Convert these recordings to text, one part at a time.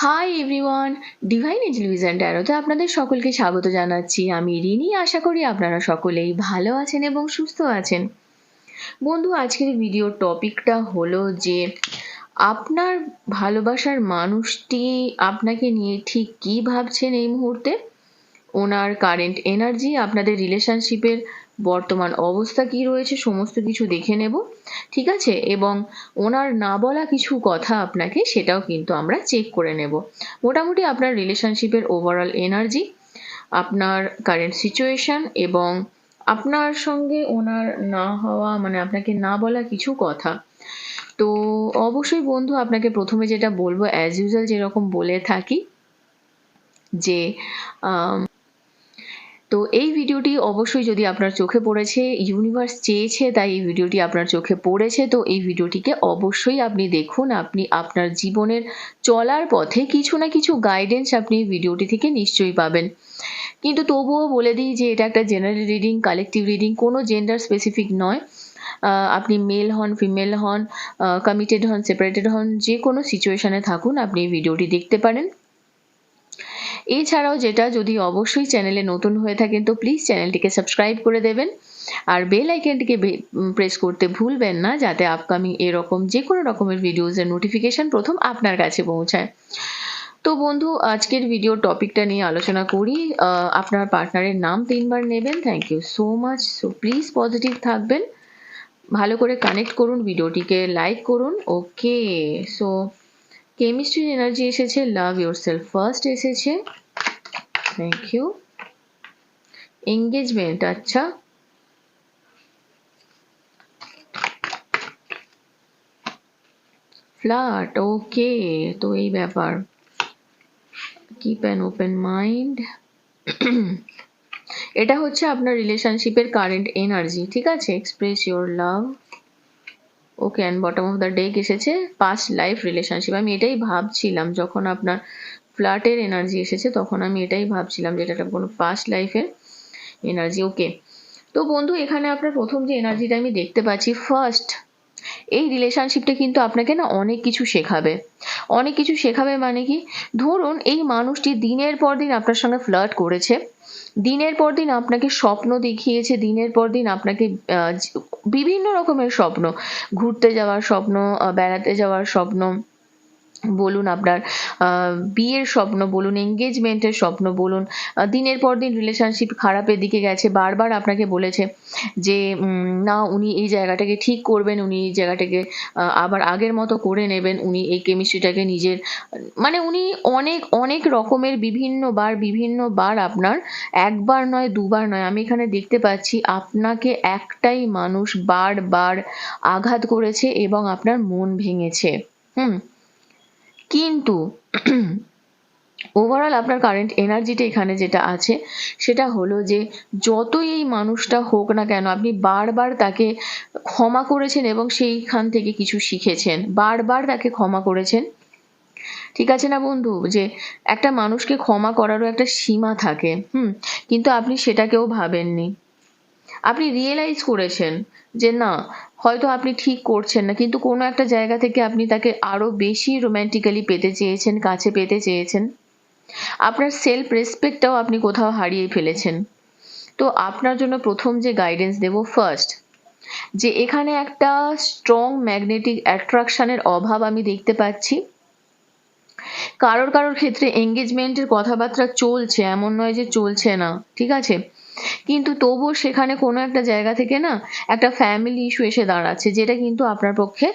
Hi everyone, divine intelligent ট্যারোতে আপনাদের সকলকে স্বাগত জানাচ্ছি। আমি রিনি। আশা করি আপনারা সকলেই ভালো আছেন এবং সুস্থ আছেন। বন্ধু, আজকের ভিডিওর টপিকটা হলো যে আপনার ভালোবাসার মানুষটি আপনাকে নিয়ে ঠিক কী ভাবছেন এই মুহূর্তে, ওনার কারেন্ট এনার্জি, আপনাদের রিলেশনশিপের বর্তমান অবস্থা কি রয়েছে, সমস্ত কিছু দেখে নেব, ঠিক আছে? এবং ওনার না বলা কিছু কথা আপনাকে, সেটাও কিন্তু আমরা চেক করে নেব। মোটামুটি আপনার রিলেশনশিপের ওভারঅল এনার্জি, আপনার কারেন্ট সিচুয়েশন এবং আপনার সঙ্গে ওনার না হওয়া, মানে আপনাকে না বলা কিছু কথা। তো অবশ্যই বন্ধু, আপনাকে প্রথমে যেটা বলবো, অ্যাজ ইউজুয়াল যেরকম বলে থাকি, যে তো এই ভিডিওটি অবশ্যই যদি আপনার চোখে পড়েছে, ইউনিভার্স চেয়েছে তাই এই ভিডিওটি আপনার চোখে পড়েছে, তো এই ভিডিওটিকে অবশ্যই আপনি দেখুন। আপনি আপনার জীবনের চলার পথে কিছু না কিছু গাইডেন্স আপনি এই ভিডিওটি থেকে নিশ্চয়ই পাবেন। কিন্তু তবুও বলে দিই যে এটা একটা জেনারেল রিডিং, কালেকটিভ রিডিং, কোনো জেন্ডার স্পেসিফিক নয়। আপনি মেল হন, ফিমেল হন, কমিটেড হন, সেপারেটেড হন, যে কোনো সিচুয়েশনে থাকুন, আপনি এই ভিডিওটি দেখতে পারেন। এছাড়াও যেটা, যদি অবশ্যই চ্যানেলে নতুন হয়ে থাকেন তো প্লিজ চ্যানেলটিকে সাবস্ক্রাইব করে দেবেন আর বেল আইকনটিকে প্রেস করতে ভুলবেন না, যাতে আপকামিং এরকম যে কোনো রকমের ভিডিওসের নোটিফিকেশন প্রথম আপনার কাছে পৌঁছায়। তো বন্ধু, আজকের ভিডিও টপিকটা নিয়ে আলোচনা করি। আপনার পার্টনারের নাম 3বার নেবেন। Thank you so much. So please positive থাকবেন, ভালো করে কানেক্ট করুন, ভিডিওটিকে লাইক করুন। ওকে, সো কেমিস্ট্রি এনার্জি এসেছে, লাভ ইয়োরসেলফ ফার্স্ট এসেছে, থ্যাংক ইউ। এঙ্গেজমেন্ট, আচ্ছা, ফ্লার্ট, ওকে, তো এই ব্যাপার, কিপ অ্যান ওপেন মাইন্ড। এটা হচ্ছে আপনার রিলেশনশিপের কারেন্ট এনার্জি, ঠিক আছে? Express your love, okay, and bottom of the deck এসেছে পাস্ট লাইফ রিলেশনশিপ। আমি এটাই ভাবছিলাম যখন আপনার ফ্লার্টের এনার্জি এসেছে, তখন আমি এটাই ভাবছিলাম যে এটা কোনো পাস্ট লাইফের এনার্জি। ওকে, তো বন্ধু, এখানে আপনার প্রথম যে এনার্জিটা আমি দেখতে পাচ্ছি, ফার্স্ট, এই রিলেশনশিপটা কিন্তু আপনাকে না অনেক কিছু শেখাবে। অনেক কিছু শেখাবে মানে কি, ধরুন এই মানুষটি দিনের পর দিন আপনার সঙ্গে ফ্লার্ট করেছে, দিনের পর দিন আপনাকে স্বপ্ন দেখিয়েছে, দিনের পর দিন আপনাকে বিভিন্ন রকমের স্বপ্ন, ঘুরতে যাওয়ার স্বপ্ন, বেড়াতে যাওয়ার স্বপ্ন বলুন, আপনার বিয়ের স্বপ্ন বলুন, এঙ্গেজমেন্টের স্বপ্ন বলুন, দিনের পর দিন রিলেশনশিপ খারাপের দিকে গেছে, বারবার আপনাকে বলেছে যে না, উনি এই জায়গাটাকে ঠিক করবেন, উনি এই জায়গাটাকে আবার আগের মতো করে নেবেন, উনি এই কেমিস্ট্রিটাকে নিজের, মানে উনি অনেক অনেক রকমের বিভিন্নবার আপনার, একবার নয় দুবার নয়, আমি এখানে দেখতে পাচ্ছি আপনাকে একটাই মানুষ বারবার আঘাত করেছে এবং আপনার মন ভেঙেছে। কিন্তু ওভারঅল আপনার কারেন্ট এনার্জিটা এখানে যেটা আছে সেটা হলো যে যতই এই মানুষটা হোক না কেন, আপনি বারবার তাকে ক্ষমা করেছেন এবং সেইখান থেকে কিছু শিখেছেন, বারবার তাকে ক্ষমা করেছেন, ঠিক আছে না বন্ধু? যে একটা মানুষকে ক্ষমা করারও একটা সীমা থাকে, কিন্তু আপনি সেটাকেও ভাবেননি। আপনি রিয়েলাইজ করেছেন যে না, হয়তো আপনি ঠিক করছেন না, কিন্তু কোনো একটা জায়গা থেকে আপনি তাকে আরো বেশি রোম্যান্টিক্যালি পেতে চেয়েছেন, কাছে পেতে চেয়েছেন। আপনার সেলফ রেসপেক্টটাও আপনি কোথাও হারিয়ে ফেলেছেন। তো আপনার জন্য প্রথম যে গাইডেন্স দেব, ফার্স্ট, যে এখানে একটা স্ট্রং ম্যাগনেটিক অ্যাট্রাকশনের অভাব আমি দেখতে পাচ্ছি। কারোর ক্ষেত্রে এঙ্গেজমেন্টের কথাবার্তা চলছে, এমন নয় যে চলছে না, ঠিক আছে? কিন্তু তবুও সেখানে কোনো একটা জায়গা থেকে না একটা ফ্যামিলি ইস্যু এসে দাঁড়াচ্ছে, যেটা কিন্তু আপনার পক্ষে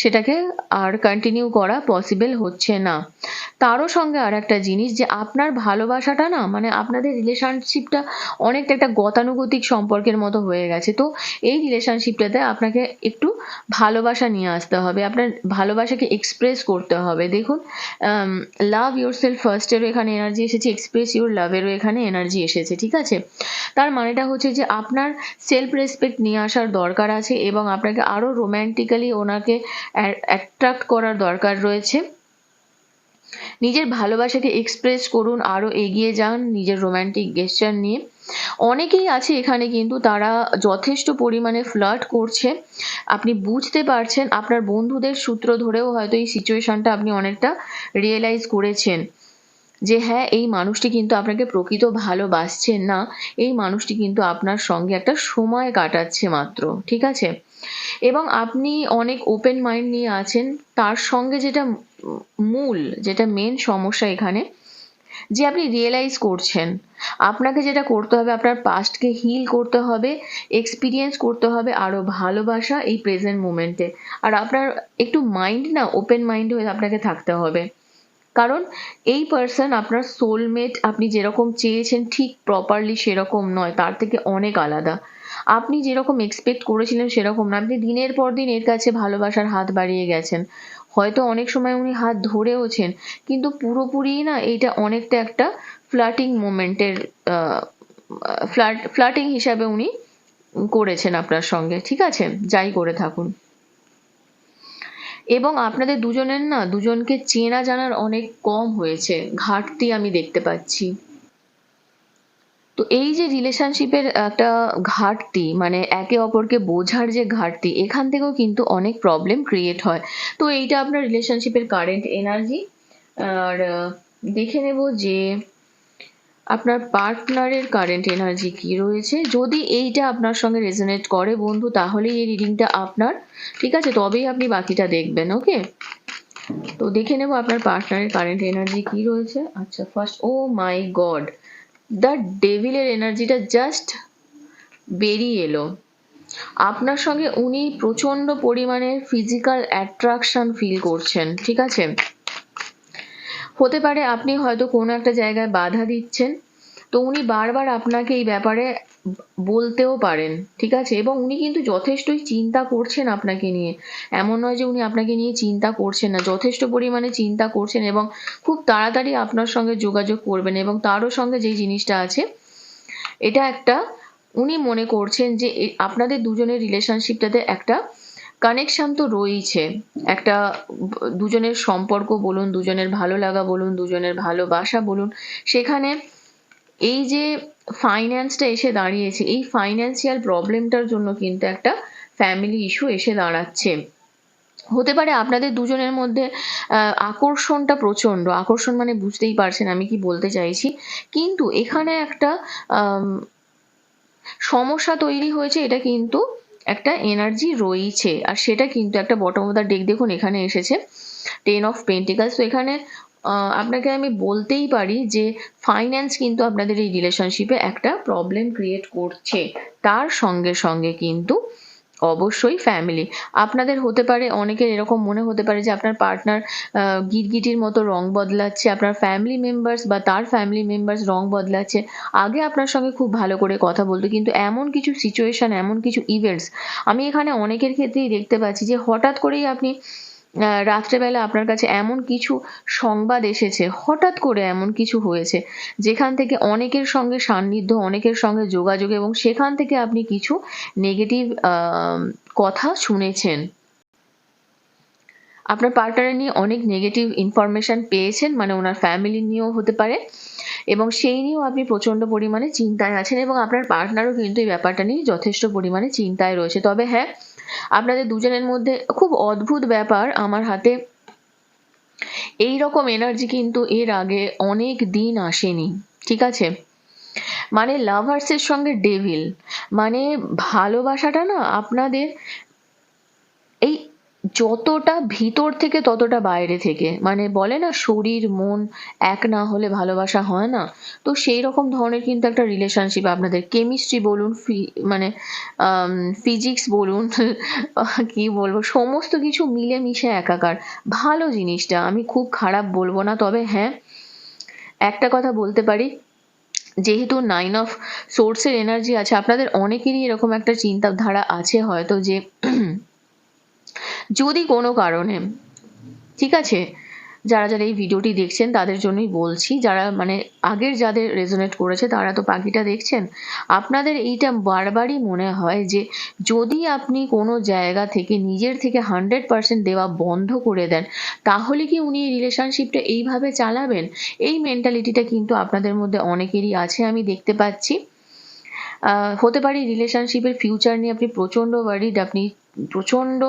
সেটাকে আর কন্টিনিউ করা পসিবল হচ্ছে না। তারও সঙ্গে আর একটা জিনিস, যে আপনার ভালোবাসাটা না, মানে আপনাদের রিলেশনশিপটা অনেকটা একটা গতানুগতিক সম্পর্কের মতো হয়ে গেছে। তো এই রিলেশনশিপটাতে আপনাকে একটু ভালোবাসা নিয়ে আসতে হবে, আপনার ভালোবাসাকে এক্সপ্রেস করতে হবে। দেখুন, লাভ ইউর সেলফ ফার্স্টেরও এখানে এনার্জি এসেছে, এক্সপ্রেস ইউর লাভেরও এখানে এনার্জি এসেছে, ঠিক আছে? তার মানেটা হচ্ছে যে আপনার সেলফ রেসপেক্ট নিয়ে আসার দরকার আছে এবং আপনাকে আরো রোম্যান্টিক্যালি ওনাকে অ্যাট্রাক্ট করার দরকার রয়েছে। নিজের ভালোবাসাকে এক্সপ্রেস করুন, আরো এগিয়ে যান নিজের রোমান্টিক গেস্টার নিয়ে। অনেকেই আছে এখানে কিন্তু তারা যথেষ্ট পরিমাণে ফ্লার্ট করছে, আপনি বুঝতে পারছেন, আপনার বন্ধুদের সূত্র ধরেও হয়তো এই সিচুয়েশনটা আপনি অনেকটা রিয়েলাইজ করেছেন যে হ্যাঁ, এই মানুষটি কিন্তু আপনাকে প্রকৃত ভালোবাসছেন না, এই মানুষটি কিন্তু আপনার সঙ্গে একটা সময় কাটাচ্ছে মাত্র, ঠিক আছে? এবং আপনি অনেক ওপেন মাইন্ড নিয়ে আছেন। তার সঙ্গে যেটা যেটা মেন সমস্যা এখানে, যে আপনি রিয়েলাইজ করছেন আপনাকে যেটা করতে হবে, আপনার পাস্টকে হিল করতে হবে, এক্সপিরিয়েন্স করতে হবে আরো ভালোবাসা এই প্রেজেন্ট মোমেন্টে। আর আপনার একটু মাইন্ড না ওপেন মাইন্ড হয়ে আপনাকে থাকতে হবে, কারণ এই পার্সন আপনার সোলমেট, আপনি যেরকম চেয়েছেন ঠিক প্রপারলি সেরকম নয়, তার থেকে অনেক আলাদা। আপনি যেরকম এক্সপেক্ট করেছিলেন সেরকম না, আপনি দিনের পর দিন এর কাছে ভালোবাসার হাত বাড়িয়ে গেছেন, হয়তো অনেক সময় উনি হাত ধরেওছেন, কিন্তু পুরোপুরি না, এইটা অনেকটা একটা ফ্লার্টিং মোমেন্টের ফ্লার্টিং হিসাবে উনি করেছেন আপনার সঙ্গে, ঠিক আছে? যাই করে থাকুন। এবং আপনাদের দুজনের না দুজনকে চেনা জানার অনেক কম হয়েছে, ঘাটতি আমি দেখতে পাচ্ছি। তো এই যে রিলেশনশিপের একটা ঘাটতি, মানে একে অপরকে বোঝার যে ঘাটতি, এখান থেকেও কিন্তু অনেক প্রবলেম ক্রিয়েট হয়। তো এইটা আপনার রিলেশনশিপের কারেন্ট এনার্জি। আর দেখে নেব যে আপনার পার্টনারের কারেন্ট এনার্জি কি রয়েছে। যদি এইটা আপনার সঙ্গে রেজোনেট করে বন্ধু, তাহলেই এই রিডিংটা আপনার, ঠিক আছে? তবেই আপনি বাকিটা দেখবেন, ওকে? তো দেখে নেব আপনার পার্টনারের কারেন্ট এনার্জি কি রয়েছে। আচ্ছা, first, oh my God, the ডেভিলের এনার্জিটা জাস্ট বেরিয়ে এলো। আপনার সঙ্গে উনি প্রচন্ড পরিমাণে ফিজিক্যাল অ্যাট্রাকশন ফিল করছেন, ঠিক আছে? হতে পারে আপনি হয়তো কোনো একটা জায়গায় বাধা দিচ্ছেন, তো উনি বারবার আপনাকে এই ব্যাপারে বলতেও পারেন, ঠিক আছে? এবং উনি কিন্তু যথেষ্টই চিন্তা করছেন আপনাকে নিয়ে, এমন নয় যে উনি আপনাকে নিয়ে চিন্তা করছেন না, যথেষ্ট পরিমাণে চিন্তা করছেন এবং খুব তাড়াতাড়ি আপনার সঙ্গে যোগাযোগ করবেন। এবং তারও সঙ্গে যেই জিনিসটা আছে, এটা একটা, উনি মনে করছেন যে আপনাদের দুজনের রিলেশনশিপটাতে একটা কানেকশন তো রয়েছে, একটা দুজনের সম্পর্ক বলুন, দুজনের ভালো লাগা বলুন, দুজনের ভালোবাসা বলুন, সেখানে এই যে ফাইন্যান্সটা এসে দাঁড়িয়েছে, এই ফাইন্যান্সিয়াল প্রবলেমটার জন্য কিন্তু একটা ফ্যামিলি ইস্যু এসে দাঁড়াচ্ছে। হতে পারে আপনাদের দুজনের মধ্যে আকর্ষণটা প্রচন্ড, আকর্ষণ মানে বুঝতেই পারছেন আমি কি বলতে চাইছি, কিন্তু এখানে একটা সমস্যা তৈরি হয়েছে, এটা কিন্তু একটা এনার্জি রয়েছে, আর সেটা কিন্তু একটা বটম অফ দ্য ডেক, দেখুন এখানে এসেছে 10 অফ পেন্টিকালস। তো এখানে আপনাকে আমি বলতেই পারি যে ফাইন্যান্স কিন্তু আপনাদের এই রিলেশনশিপে একটা প্রবলেম ক্রিয়েট করছে। তার সঙ্গে সঙ্গে কিন্তু অবশ্যই ফ্যামিলি, আপনাদের হতে পারে অনেকের এরকম মনে হতে পারে যে আপনার পার্টনার গিরগিটির মতো রং বদলাচ্ছে, আপনার ফ্যামিলি মেম্বার্স বা তার ফ্যামিলি মেম্বার্স রং বদলাচ্ছে। আগে আপনার সঙ্গে খুব ভালো করে কথা বলতো, কিন্তু এমন কিছু সিচুয়েশন, এমন কিছু ইভেন্টস আমি এখানে অনেকের ক্ষেত্রেই দেখতে পাচ্ছি যে হঠাৎ করেই আপনি রাত্রেবেলা আপনার কাছে এমন কিছু সংবাদ এসেছে, হঠাৎ করে এমন কিছু হয়েছে যেখান থেকে অনেকের সঙ্গে সান্নিধ্য, অনেকের সঙ্গে যোগাযোগ, এবং সেখান থেকে আপনি কিছু নেগেটিভ কথা শুনেছেন, আপনার পার্টনার নিয়ে অনেক নেগেটিভ ইনফরমেশন পেয়েছেন, মানে ওনার ফ্যামিলি নিয়েও হতে পারে, এবং সেই নিয়েও আপনি প্রচন্ড পরিমাণে চিন্তায় আছেন, এবং আপনার পার্টনারও কিন্তু এই ব্যাপারটা নিয়ে যথেষ্ট পরিমাণে চিন্তায় রয়েছে। তবে হ্যাঁ, আপনাদের দুজনের মধ্যে খুব অদ্ভুত ব্যাপার, আমার হাতে এই রকম এনার্জি কিন্তু এর আগে অনেক দিন আসেনি, ঠিক আছে? মানে লাভার্সের সঙ্গে ডেভিল, মানে ভালোবাসাটা না আপনাদের এই যতটা ভিতর থেকে ততটা বাইরে থেকে, মানে বলে না শরীর মন এক না হলে ভালোবাসা হয় না, তো সেই রকম ধরনের কিন্তু একটা রিলেশনশিপ আপনাদের। কেমিস্ট্রি বলুন, মানে ফিজিক্স বলুন কি বলবো, সমস্ত কিছু মিলেমিশে একাকার। ভালো জিনিসটা, আমি খুব খারাপ বলবো না, তবে হ্যাঁ একটা কথা বলতে পারি, যেহেতু 9 অফ সোর্সের এনার্জি আছে, আপনাদের অনেকেরই এরকম একটা চিন্তাধারা আছে হয়তো যে যদি কোনো কারণে, ঠিক আছে, যারা যারা এই ভিডিওটি দেখছেন তাদের জন্যই বলছি, যারা মানে আগের যাদের রেজোনেট করেছে তারা তো পাখিটা দেখছেন। আপনাদের এইটা বারবারই মনে হয় যে যদি আপনি কোনো জায়গা থেকে নিজের থেকে 100% দেওয়া বন্ধ করে দেন, তাহলে কি উনি রিলেশনশিপটা এইভাবে চালাবেন? এই মেন্টালিটিটা কিন্তু আপনাদের মধ্যে অনেকেরই আছে, আমি দেখতে পাচ্ছি। হতে পারে রিলেশনশিপের ফিউচার নিয়ে আপনি প্রচণ্ড ওয়ারিড, আপনি প্রচণ্ড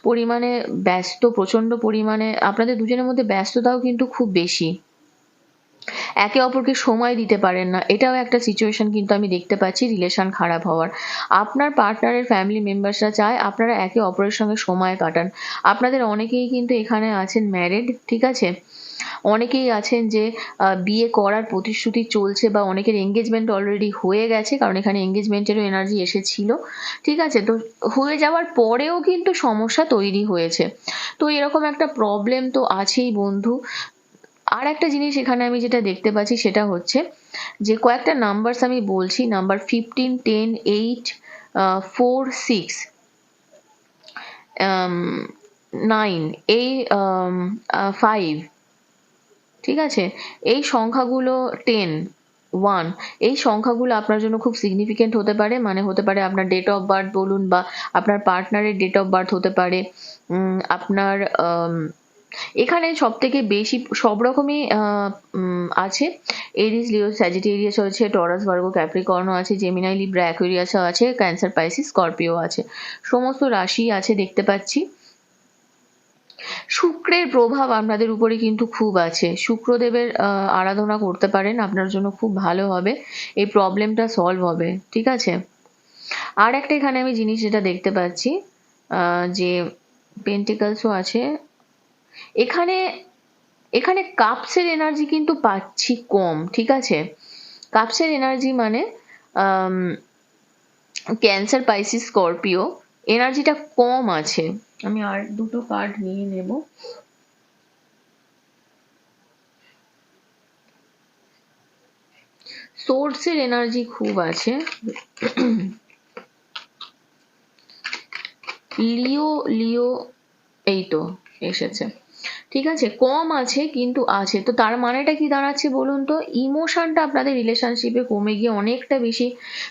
পরিমাণে ব্যস্ত, প্রচণ্ড পরিমাণে আপনাদের দুজনের মধ্যে ব্যস্ততাও কিন্তু খুব বেশি, একে অপরকে সময় দিতে পারেন না, এটাও একটা সিচুয়েশন কিন্তু আমি দেখতে পাচ্ছি রিলেশন খারাপ হওয়ার। আপনার পার্টনারের ফ্যামিলি মেম্বার্সরা চায় আপনারা একে অপরের সঙ্গে সময় কাটান। আপনাদের অনেকেই কিন্তু এখানে আছেন ম্যারিড, ঠিক আছে, অনেকেই আছেন যে বিয়ে করার প্রতিশ্রুতি চলছে, বা অনেকের এঙ্গেজমেন্ট অলরেডি হয়ে গেছে, কারণ এখানে এঙ্গেজমেন্টেরও এনার্জি এসেছিল, ঠিক আছে। তো হয়ে যাওয়ার পরেও কিন্তু সমস্যা তৈরি হয়েছে, তো এরকম একটা প্রবলেম তো আছেই বন্ধু। আর একটা জিনিস এখানে আমি যেটা দেখতে পাচ্ছি সেটা হচ্ছে যে কয়েকটা নাম্বারস আমি বলছি, নাম্বার 15, 10, 8, 4, 6, 9, এই 5, ঠিক আছে, এই সংখ্যাগুলো 10, 1, এই সংখ্যাগুলো আপনার জন্য খুব সিগনিফিকেন্ট হতে পারে। মানে হতে পারে আপনার ডেট অফ বার্থ বলুন, বা আপনার পার্টনারের ডেট অফ বার্থ হতে পারে, আপনার এখানে সব থেকে বেশি সব রকমই আছে। এরিস, লিও, স্যাজিটেরিয়াস আছে, টরাস, ভার্গো, ক্যাপ্রিকর্ন আছে, জেমিনাই, লিব্রা, অ্যাকুয়ারিয়াস আছে, ক্যান্সার, পাইসিস, স্করপিও আছে, সমস্ত রাশি আছে দেখতে পাচ্ছি। শুক্রের প্রভাব আপনাদের উপরে কিন্তু খুব আছে, শুক্রদেবের আরাধনা করতে পারেন, আপনার জন্য খুব ভালো হবে, এই প্রবলেমটা সলভ হবে, ঠিক আছে। আর একটা এখানে আমি জিনিস যেটা দেখতে পাচ্ছি যে পেন্টিকলসও আছে এখানে, এখানে কাপসের এনার্জি কিন্তু পাচ্ছি কম, ঠিক আছে। কাপসের এনার্জি মানে ক্যান্সার, পাইসিস, স্করপিও এনার্জিটা কম আছে। আমি আর দুটো কার্ড নিয়ে নেব। সোর্সের এনার্জি খুব আছে, লিও, লিও এই তো এসেছে, ঠিক আছে, কম আছে কিন্তু আছে। তো তার মানেটা কি দাঁড়াচ্ছে বলুন তো? ইমোশনটা আপনাদের রিলেশনশিপে কমে গিয়ে অনেকটা বেশি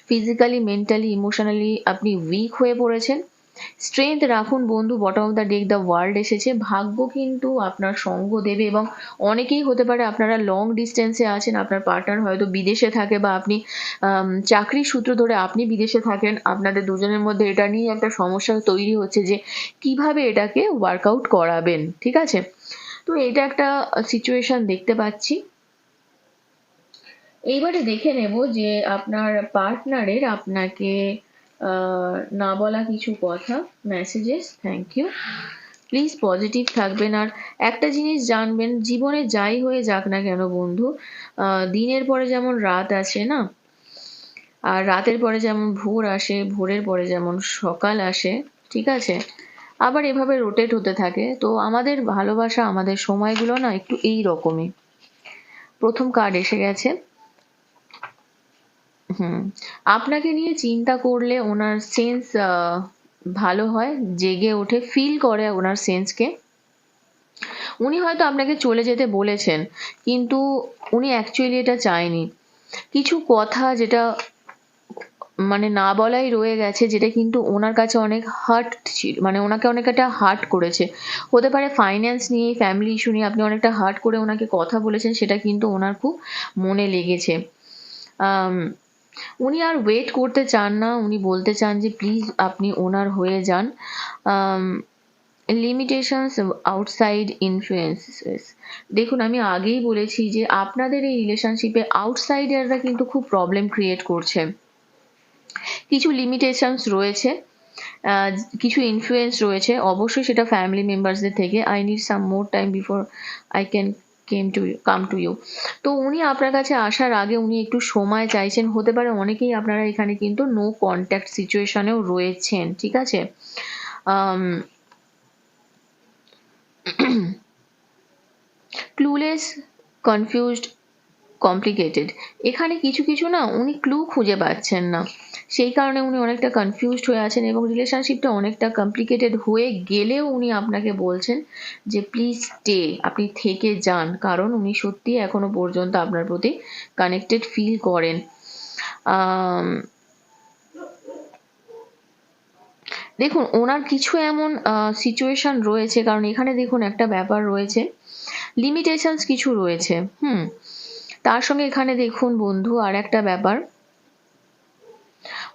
ফিজিক্যালি, মেন্টালি, ইমোশনালি আপনি উইক হয়ে পড়েছেন। স্ট্রেংথ রাখুন বন্ধু, bottom of the deck the world এসেছে, ভাগ্য কিন্তু আপনার সঙ্গ দেবে। এবং অনেকেই হতে পারে আপনারা লং ডিস্টেন্সে আছেন, আপনার পার্টনার হয়তো বিদেশে থাকে, বা আপনি চাকরির সূত্র ধরে আপনি বিদেশে থাকেন, আপনাদের দুজনের মধ্যে এটা নিয়ে একটা সমস্যা তৈরি হচ্ছে যে কিভাবে এটাকে ওয়ার্কআউট করাবেন, ঠিক আছে। তো এটা একটা সিচুয়েশন দেখতে পাচ্ছি। এইবারে দেখে নেব যে আপনার পার্টনারের আপনাকে না বলা কিছু কথা, messages. Thank you. Please positive থাকবেন। আর একটা জিনিস জানবেন, জীবনে যাই হয়ে যাক না কেন বন্ধু, দিনের পরে যেমন রাত আসে না, আর রাতের পরে যেমন ভোর আসে, ভোরের পরে যেমন সকাল আসে, ঠিক আছে, আবার এভাবে রোটেট হতে থাকে। তো আমাদের ভালোবাসা, আমাদের সময়গুলো না একটু এই রকমই। প্রথম কার্ড এসে গেছে। আপনাকে নিয়ে চিন্তা করলে ওনার সেন্স ভালো হয়, জেগে ওঠে, ফিল করে ওনার সেন্সকে। উনি হয়তো আপনাকে চলে যেতে বলেছেন, কিন্তু উনি অ্যাকচুয়ালি এটা চায়নি। কিছু কথা যেটা মানে না বলাই রয়ে গেছে, যেটা কিন্তু ওনার কাছে অনেক হার্ট ছিল, মানে ওনাকে অনেকটা হার্ট করেছে। হতে পারে ফাইন্যান্স নিয়ে, ফ্যামিলি ইস্যু নিয়ে আপনি অনেকটা হার্ট করে ওনাকে কথা বলেছেন, সেটা কিন্তু ওনার খুব মনে লেগেছে। উনি আর ওয়েট করতে চান না, উনি বলতে চান যে প্লিজ আপনি ওনার হয়ে যান। লিমিটেশনস, আউটসাইড ইনফ্লুয়েন্সেস, দেখুন আমি আগেই বলেছি যে আপনাদের এই রিলেশনশিপে আউটসাইডাররা কিন্তু খুব প্রবলেম ক্রিয়েট করছে। কিছু লিমিটেশনস রয়েছে, কিছু ইনফ্লুয়েন্স রয়েছে, অবশ্যই সেটা ফ্যামিলি মেম্বার্সদের থেকে। I need some more time before I can come to you. তো উনি আপনার কাছে আসার আগে উনি একটু সময় চাইছেন। হতে পারে অনেকেই আপনারা এখানে কিন্তু নো কন্ট্যাক্ট সিচুয়েশনেও রয়েছেন, ঠিক আছে। Clueless, confused, complicated. এখানে কিছু কিছু না উনি ক্লু খুঁজে পাচ্ছেন না, সেই কারণে উনি অনেকটা কনফিউজড হয়ে আছেন এবং রিলেশনশিপটা অনেকটা কমপ্লিকেটেড হয়ে গেলেও উনি আপনাকে বলছেন যে প্লিজ স্টে, আপনি থেকে যান, কারণ উনি সত্যি এখনো পর্যন্ত আপনার প্রতি কানেক্টেড ফিল করেন। দেখুন ওনার কিছু এমন সিচুয়েশন রয়েছে, কারণ এখানে দেখুন একটা ব্যাপার রয়েছে, লিমিটেশনস কিছু রয়েছে। তার সঙ্গে এখানে দেখুন বন্ধু আর একটা ব্যাপার,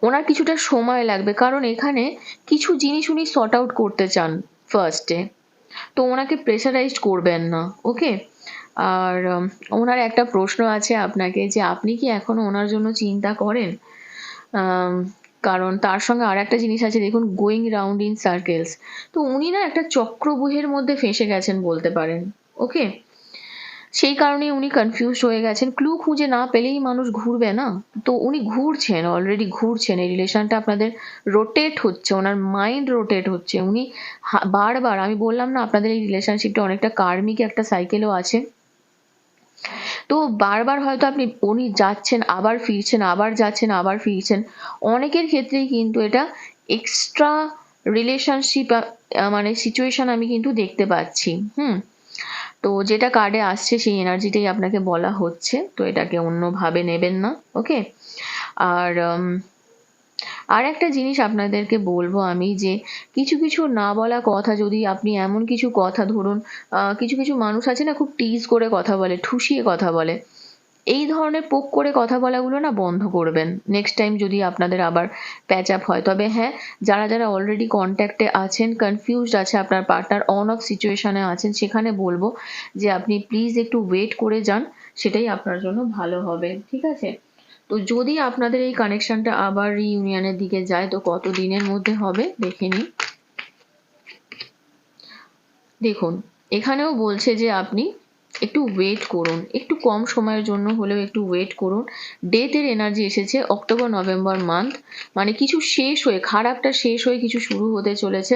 ওনার কিছুটা সময় লাগবে, কারণ এখানে কিছু জিনিস উনি সর্ট আউট করতে চান ফার্স্টে, তো ওনাকে প্রেসারাইজড করবেন না, ওকে। আর ওনার একটা প্রশ্ন আছে আপনাকে, যে আপনি কি এখনো ওনার জন্য চিন্তা করেন? কারণ তার সঙ্গে আর একটা জিনিস আছে, দেখুন গোয়িং রাউন্ড ইন সার্কেলস, তো উনি না একটা চক্রব্যূহের মধ্যে ফেঁসে গেছেন বলতে পারেন, ওকে। সেই কারণে উনি কনফিউজড হয়ে গেছেন, ক্লু খুঁজে না পেলেই মানুষ ঘুরবে না, তো উনি ঘুরছেন, অলরেডি ঘুরছেন, এই রিলেশনটা আপনাদের রোটেট হচ্ছে, ওনার মাইন্ড রোটেট হচ্ছে, উনি বারবার, আমি বললাম না আপনাদের এই রিলেশনশিপটা অনেকটা কার্মিক একটা সাইকেলও আছে, তো বারবার হয়তো উনি যাচ্ছেন আবার ফিরছেন, আবার যাচ্ছেন আবার ফিরছেন, অনেকের ক্ষেত্রেই কিন্তু এটা এক্সট্রা রিলেশনশিপ মানে সিচুয়েশন আমি কিন্তু দেখতে পাচ্ছি। তো যেটা কার্ডে আসছে সেই এনার্জিটাই আপনাকে বলা হচ্ছে, তো এটাকে অন্যভাবে নেবেন না, ওকে। আর আর একটা জিনিস আপনাদেরকে বলবো আমি, যে কিছু কিছু না বলা কথা, যদি আপনি এমন কিছু কথা, ধরুন কিছু কিছু মানুষ আছে না খুব টিজ করে কথা বলে, ঠুসিয়ে কথা বলে, এই ধরনের পোক করে কথা বলাগুলো না বন্ধ করবেন নেক্সট টাইম যদি আপনাদের আবার প্যাচ আপ হয়। তবে হ্যাঁ, যারা যারা অলরেডি কন্ট্যাক্টে আছেন, কনফিউজড আছে আপনার পার্টনার, অন অফ সিচুয়েশনে আছেন, সেখানে বলবো যে আপনি প্লিজ একটু ওয়েট করে যান, সেটাই আপনার জন্য ভালো হবে, ঠিক আছে। তো যদি আপনাদের এই কানেকশনটা আবার রিইউনিয়নের দিকে যায়, তো কত দিনের মধ্যে হবে দেখে নিন। দেখুন এখানেও বলছে যে আপনি একটু ওয়েট করুন, একটু কম সময়ের জন্য হলেও একটু ওয়েট করুন। ডেথের এনার্জি এসেছে, অক্টোবর নভেম্বর মান্থ, মানে কিছু শেষ হয়ে, খারাপটা শেষ হয়ে কিছু শুরু হতে চলেছে,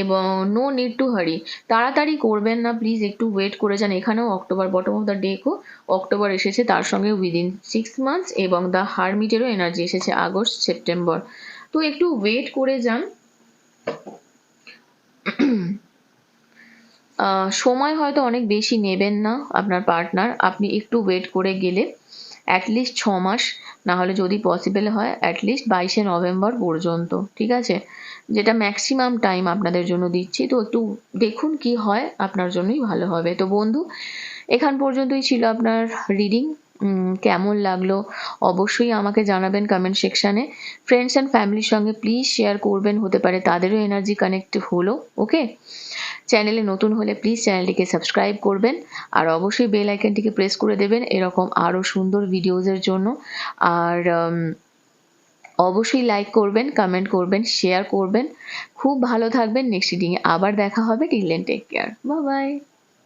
এবং নো নিড টু হারি, তাড়াতাড়ি করবেন না, প্লিজ একটু ওয়েট করে যান। এখানেও অক্টোবর, বটম অফ দ্য ডেকও অক্টোবর এসেছে, তার সঙ্গে উইদিন 6 মান্থস, এবং দ্য হারমিটেরও এনার্জি এসেছে আগস্ট সেপ্টেম্বর, তো একটু ওয়েট করে যান। সময় হয়তো অনেক বেশি নেবেন না আপনার পার্টনার, আপনি একটু ওয়েট করে গেলে অ্যাটলিস্ট 6 মাস, না হলে যদি পসিবল হয় অ্যাটলিস্ট 22শে নভেম্বর পর্যন্ত, ঠিক আছে, যেটা ম্যাক্সিমাম টাইম আপনাদের জন্য দিচ্ছি, তো একটু দেখুন কি হয়, আপনার জন্যই ভালো হবে। তো বন্ধু, এখান পর্যন্তই ছিল আপনার রিডিং। কেমন লাগলো অবশ্যই আমাকে জানাবেন কমেন্ট সেকশানে, ফ্রেন্ডস অ্যান্ড ফ্যামিলির সঙ্গে প্লিজ শেয়ার করবেন, হতে পারে তাদেরও এনার্জি কানেক্ট হলো, ওকে। চ্যানেলে নতুন হলে প্লিজ চ্যানেলটিকে সাবস্ক্রাইব করবেন, আর অবশ্যই বেল আইকনটিকে প্রেস করে দেবেন এরকম আরও সুন্দর ভিডিওসের জন্য। আর অবশ্যই লাইক করবেন, কমেন্ট করবেন, শেয়ার করবেন। খুব ভালো থাকবেন, নেক্সট রিডিংয়ে আবার দেখা হবে। Till then take care, bye by.